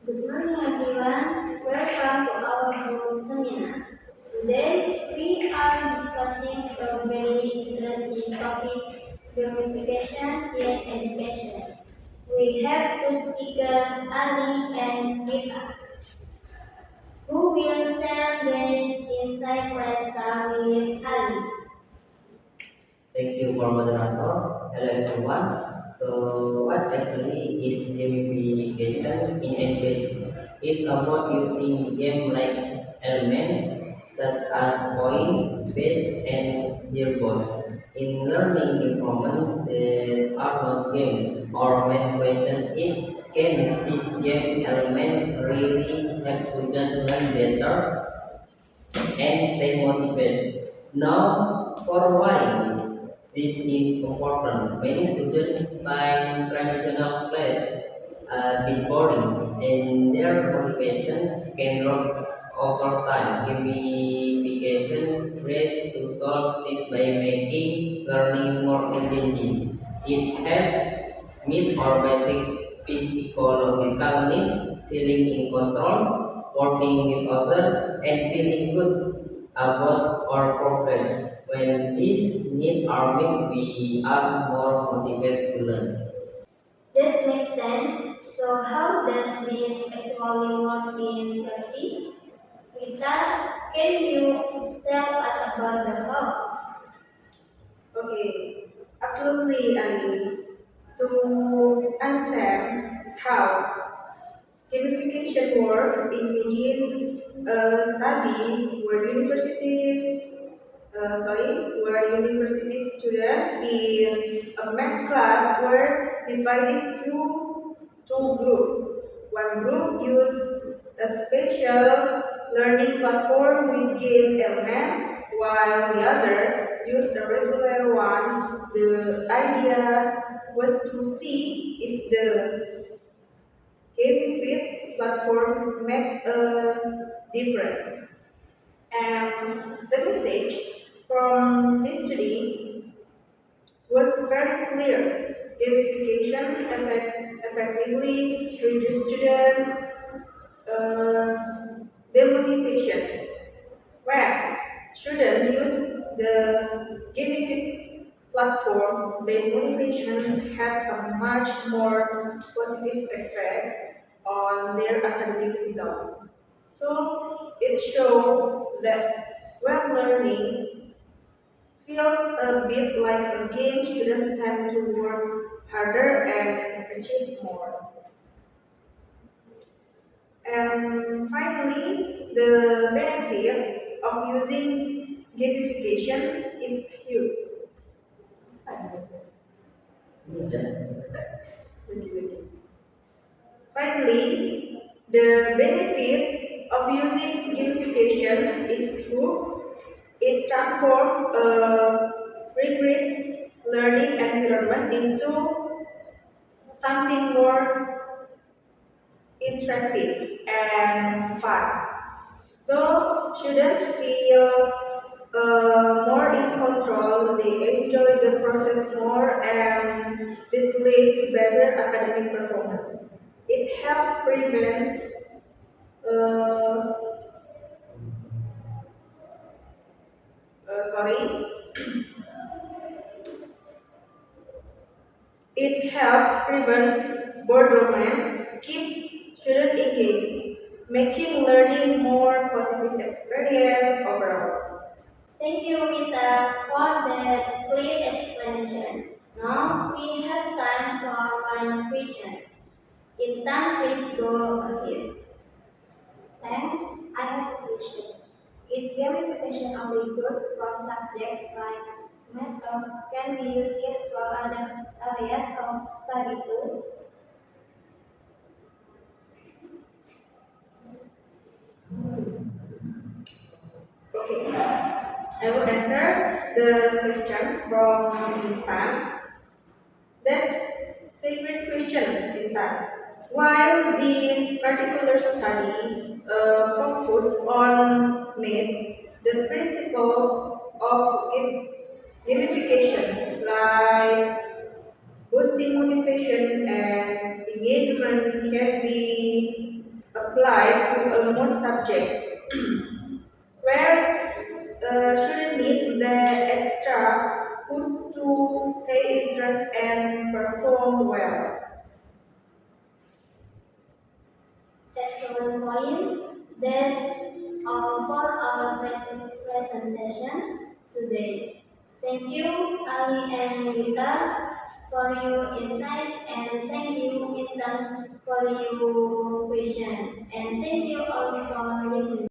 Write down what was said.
Good morning, everyone. Welcome to our group seminar. Today, we are discussing a very interesting topic: gamification in education. We have two speakers, Ali and Gita, who will share their insight. Let's start with Ali. Thank you for moderator. Hello everyone. So what actually is gamification in education? It's about using game-like elements such as coin, bets, and leaderboard in learning environment that are not games. Our main question is, can this game element really help students learn better and stay motivated? Now, for why this is important. Many students find traditional class a bit boring, and their motivation can drop over time. Gamification tries to solve this by making learning more engaging. It helps meet our basic psychological needs, feeling in control, working with others, and feeling good about our progress. When these needs are met, we are more motivated to learn. That makes sense. So, how does this actually work in practice? Gita, can you tell us about the how? Okay, absolutely, Ali. To understand how gamification work, imagine a study where university students in a math class were divided into two groups. One group used a special learning platform with game element, while the other used a regular one. The idea was to see if the GameFit platform made a difference. And the message from this study was very clear. Gamification effectively reduced student uh, demotivation. Where students use the gamific platform, their motivation had a much more positive effect on their academic result. So it shows that when learning feels a bit like a game, students tend to work harder and achieve more. And finally, the benefit of using gamification is huge. Finally, the benefit of using gamification is huge. It transforms a rigid learning environment into something more interactive and fun. So students feel more in control, they enjoy the process more, and this leads to better academic performance. It helps prevent uh, sorry, it helps prevent boredom and keep students engaged, making learning more positive experience overall. Thank you, Gita, for that clear explanation. Now we have time for one question. Intan, please go ahead. Thanks. I have a question. Is gamification only good for subjects like math or can we use it for other areas of study too? Okay, I will answer the question from Intan. That's favorite question, Intan. While this particular study focus on math, the principle of gamification, like boosting motivation and engagement, can be apply to almost subject, where students need the extra push to stay interested and perform well. Excellent point. That for our presentation today. Thank you, Ali and Rita, for your insight, and thank you, Ethan, for your question, and thank you all for listening.